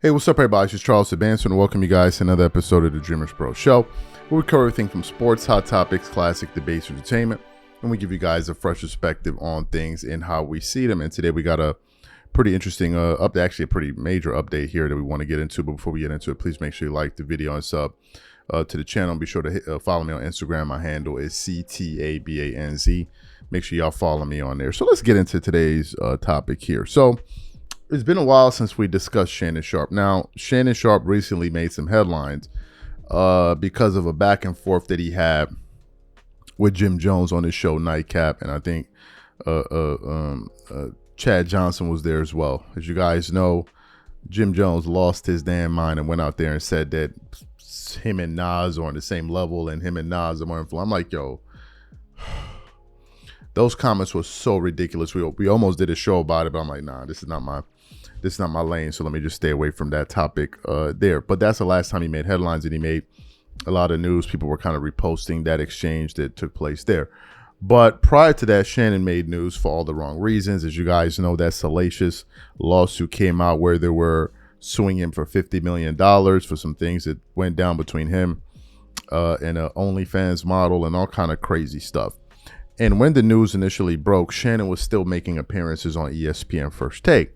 Hey, what's up, everybody? It's Charles Advanced, and welcome you guys to another episode of the DREAMERSPRO show, where we cover everything from sports, hot topics, classic debates, entertainment, and we give you guys a fresh perspective on things and how we see them. And today we got a pretty interesting update, actually a pretty major update here that we want to get into. But before we get into it, please make sure you like the video and sub to the channel. Be sure to follow me on Instagram. My handle is CTABANZ. Make sure y'all follow me on there. So let's get into today's topic here. So it's been a while since we discussed Shannon Sharpe. Now, Shannon Sharpe recently made some headlines because of a back and forth that he had with Jim Jones on his show Nightcap, and I think Chad Johnson was there as well. As you guys know, Jim Jones lost his damn mind and went out there and said that him and Nas are on the same level and him and Nas are more influential. I'm like, yo, those comments were so ridiculous. We almost did a show about it, but I'm like, nah, this is not my lane. So let me just stay away from that topic there. But that's the last time he made headlines, and he made a lot of news. People were kind of reposting that exchange that took place there. But prior to that, Shannon made news for all the wrong reasons. As you guys know, that salacious lawsuit came out where they were suing him for $50 million for some things that went down between him and an OnlyFans model and all kind of crazy stuff. And when the news initially broke, Shannon was still making appearances on ESPN First Take.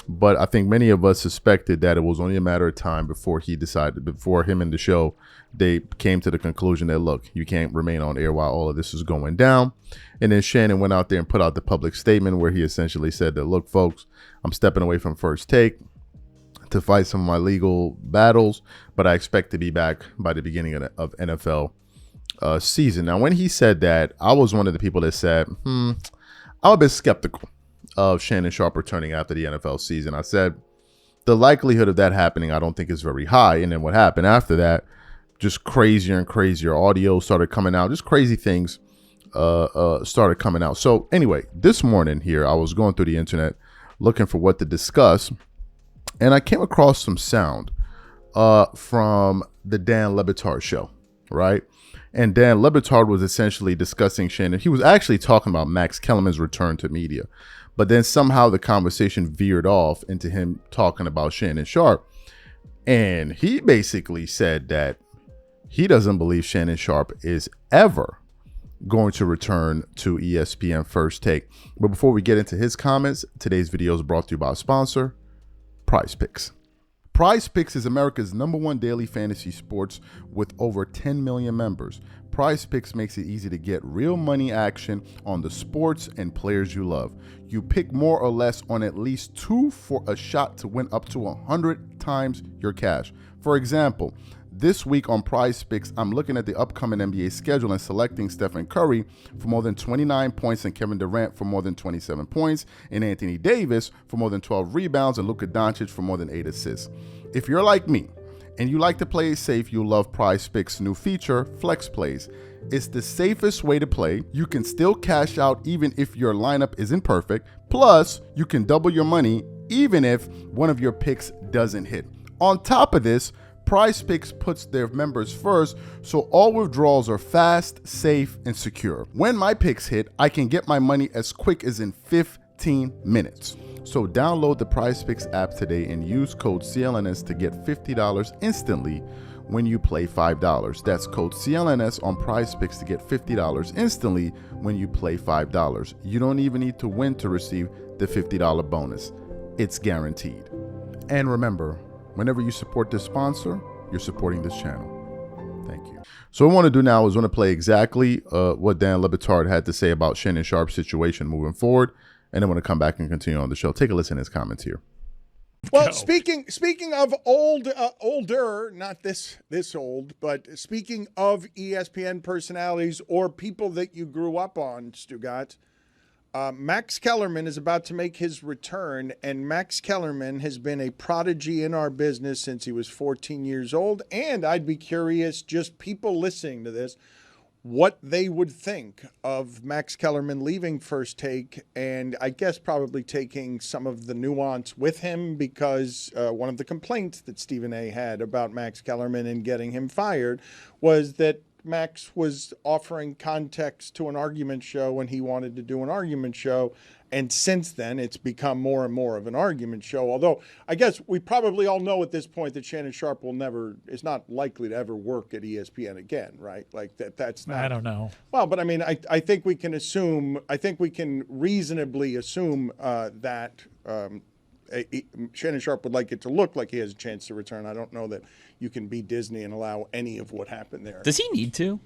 But I think many of us suspected that it was only a matter of time before him and the show, they came to the conclusion that, look, you can't remain on air while all of this is going down. And then Shannon went out there and put out the public statement where he essentially said that, look, folks, I'm stepping away from First Take to fight some of my legal battles, but I expect to be back by the beginning of NFL season. Now, when he said that, I was one of the people that said, I'm a bit skeptical of Shannon Sharpe returning after the NFL season. I said the likelihood of that happening, I don't think is very high. And then what happened after that, just crazier and crazier audio started coming out. Just crazy things started coming out. So anyway, this morning here, I was going through the internet looking for what to discuss, and I came across some sound from the Dan Le Batard show, right? And Dan Le Batard was essentially discussing Shannon. He was actually talking about Max Kellerman's return to media. But then somehow the conversation veered off into him talking about Shannon Sharpe. And he basically said that he doesn't believe Shannon Sharpe is ever going to return to ESPN First Take. But before we get into his comments, today's video is brought to you by a sponsor, Prize Picks. Prize Picks is America's #1 daily fantasy sports with over 10 million members. Prize Picks makes it easy to get real money action on the sports and players you love. You pick more or less on at least 2 for a shot to win up to 100 times your cash. For example, this week on Prize Picks, I'm looking at the upcoming NBA schedule and selecting Stephen Curry for more than 29 points and Kevin Durant for more than 27 points and Anthony Davis for more than 12 rebounds and Luka Doncic for more than 8 assists. If you're like me and you like to play it safe, you'll love Prize Picks' new feature, Flex Plays. It's the safest way to play. You can still cash out even if your lineup isn't perfect. Plus, you can double your money even if one of your picks doesn't hit. On top of this, Prize Picks puts their members first, so all withdrawals are fast, safe, and secure. When my picks hit, I can get my money as quick as in 15 minutes. So download the Prize Picks app today and use code CLNS to get $50 instantly when you play $5. That's code CLNS on Prize Picks to get $50 instantly when you play $5. You don't even need to win to receive the $50 bonus. It's guaranteed. And remember, whenever you support this sponsor, you're supporting this channel. Thank you. So what I want to do now is I want to play exactly what Dan Le Batard had to say about Shannon Sharpe's situation moving forward, and then I want to come back and continue on the show. Take a listen to his comments here. Well, speaking of older, not this old, but speaking of ESPN personalities or people that you grew up on, Stugat, Max Kellerman is about to make his return, and Max Kellerman has been a prodigy in our business since he was 14 years old, and I'd be curious, just people listening to this, what they would think of Max Kellerman leaving First Take, and I guess probably taking some of the nuance with him, because one of the complaints that Stephen A. had about Max Kellerman and getting him fired was that Max was offering context to an argument show when he wanted to do an argument show, And since then, it's become more and more of an argument show. Although I guess we probably all know at this point that Shannon Sharpe is not likely to ever work at ESPN again, right? Like that's not. I don't know. Well, but I mean, I think we can assume. I think we can reasonably assume that Shannon Sharpe would like it to look like he has a chance to return. I don't know that you can be Disney and allow any of what happened there. Does he need to?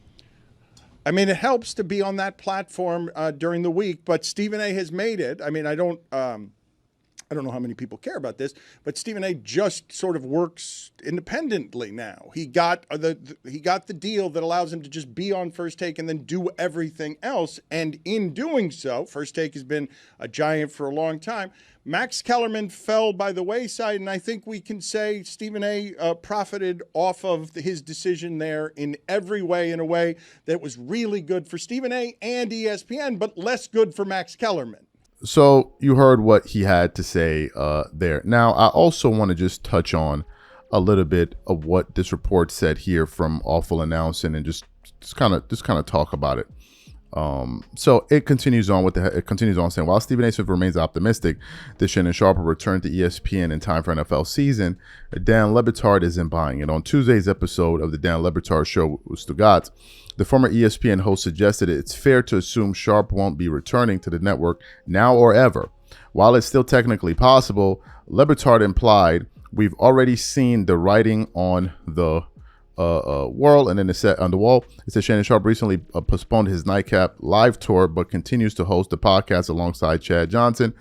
I mean, it helps to be on that platform during the week, but Stephen A. has made it. I mean, I don't know how many people care about this, but Stephen A. just sort of works independently now. He got the deal that allows him to just be on First Take and then do everything else. And in doing so, First Take has been a giant for a long time. Max Kellerman fell by the wayside, and I think we can say Stephen A. Profited off of his decision there in every way, in a way that was really good for Stephen A. and ESPN, but less good for Max Kellerman. So you heard what he had to say there. Now, I also want to just touch on a little bit of what this report said here from Awful Announcing and just kind of talk about it. So it continues on saying, while Stephen A. Smith remains optimistic that Shannon Sharpe will return to ESPN in time for NFL season, Dan Le Batard isn't buying it. On Tuesday's episode of the Dan Le Batard Show with Stugatz, the former ESPN host suggested it's fair to assume Sharpe won't be returning to the network now or ever. While it's still technically possible, Le Batard implied, we've already seen the writing on the world, and then it said on the wall, it says Shannon Sharpe recently postponed his Nightcap live tour, but continues to host the podcast alongside Chad Johnson,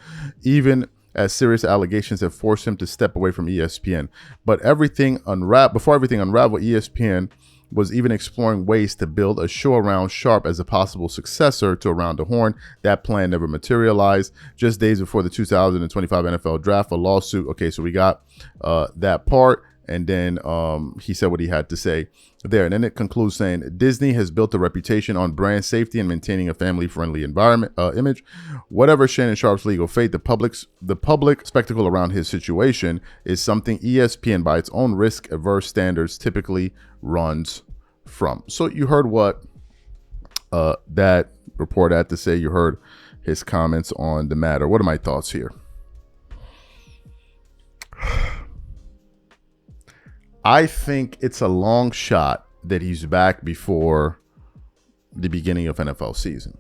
even as serious allegations have forced him to step away from ESPN. But before everything unraveled, ESPN was even exploring ways to build a show around Sharpe as a possible successor to Around the Horn. That plan never materialized. Just days before the 2025 NFL Draft, a lawsuit. Okay, so we got that part. And then he said what he had to say there. And then it concludes saying, Disney has built a reputation on brand safety and maintaining a family-friendly environment image. Whatever Shannon Sharpe's legal fate, the public spectacle around his situation is something ESPN, by its own risk-averse standards, typically runs from. So you heard what that report had to say. You heard his comments on the matter. What are my thoughts here? I think it's a long shot that he's back before the beginning of NFL season.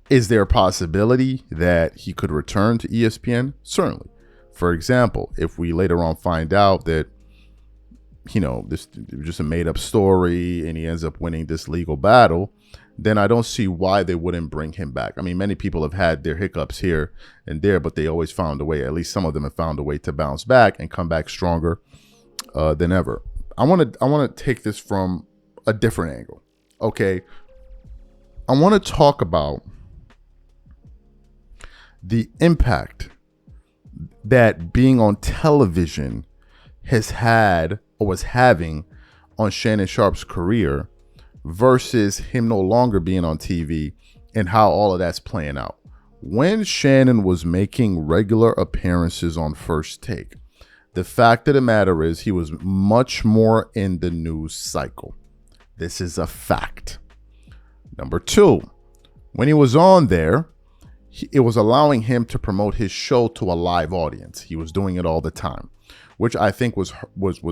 Is there a possibility that he could return to ESPN? Certainly. For example, if we later on find out that, this is just a made-up story and he ends up winning this legal battle, then I don't see why they wouldn't bring him back. I mean, many people have had their hiccups here and there, but they always found a way. At least some of them have found a way to bounce back and come back stronger than ever. I want to take this from a different angle. Okay, I want to talk about the impact that being on television has had or was having on Shannon Sharpe's career versus him no longer being on TV and how all of that's playing out. When Shannon was making regular appearances on First Take, the fact of the matter is he was much more in the news cycle. This is a fact. Number two, when he was on there, it was allowing him to promote his show to a live audience. He was doing it all the time, which I think was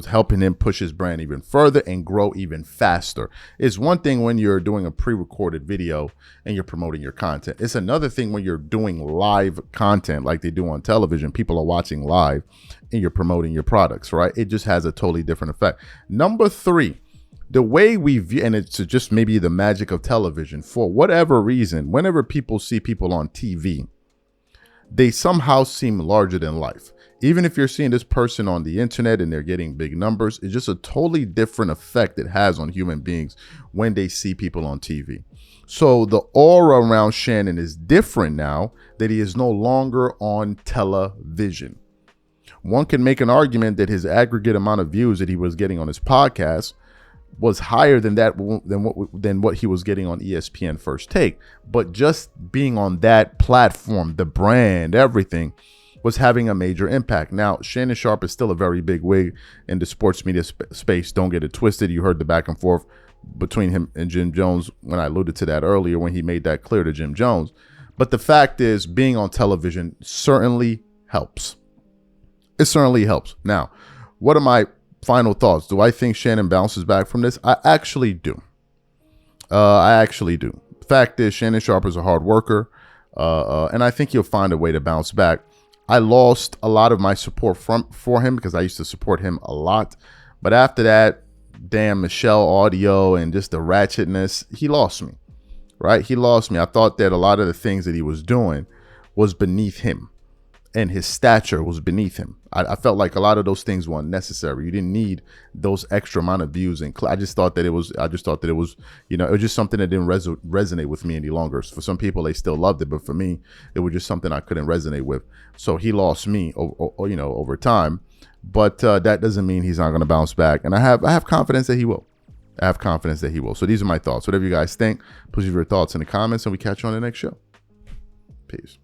helping him push his brand even further and grow even faster. It's one thing when you're doing a pre-recorded video and you're promoting your content. It's another thing when you're doing live content like they do on television. People are watching live and you're promoting your products, right? It just has a totally different effect. Number three, the way we view, and it's just maybe the magic of television, for whatever reason, whenever people see people on TV, they somehow seem larger than life. Even if you're seeing this person on the internet and they're getting big numbers, it's just a totally different effect it has on human beings when they see people on TV. So the aura around Shannon is different now that he is no longer on television. One can make an argument that his aggregate amount of views that he was getting on his podcast was higher than what he was getting on ESPN First Take. But just being on that platform, the brand, everything was having a major impact. Now, Shannon Sharpe is still a very big wig in the sports media space. Don't get it twisted. You heard the back and forth between him and Jim Jones when I alluded to that earlier when he made that clear to Jim Jones. But the fact is, being on television certainly helps. It certainly helps. Now, what are my final thoughts? Do I think Shannon bounces back from this? I actually do. Fact is, Shannon Sharpe is a hard worker, and I think he'll find a way to bounce back. I lost a lot of my support for him because I used to support him a lot. But after that, damn Michelle audio and just the ratchetness, he lost me, right? He lost me. I thought that a lot of the things that he was doing was beneath him, and his stature was beneath him. I felt like a lot of those things were unnecessary. You didn't need those extra amount of views. And I just thought that it was, you know, it was just something that didn't resonate with me any longer. For some people, they still loved it. But for me, it was just something I couldn't resonate with. So he lost me, you know, over time. But that doesn't mean he's not going to bounce back. And I have confidence that he will. So these are my thoughts. Whatever you guys think, please leave your thoughts in the comments, and we catch you on the next show. Peace.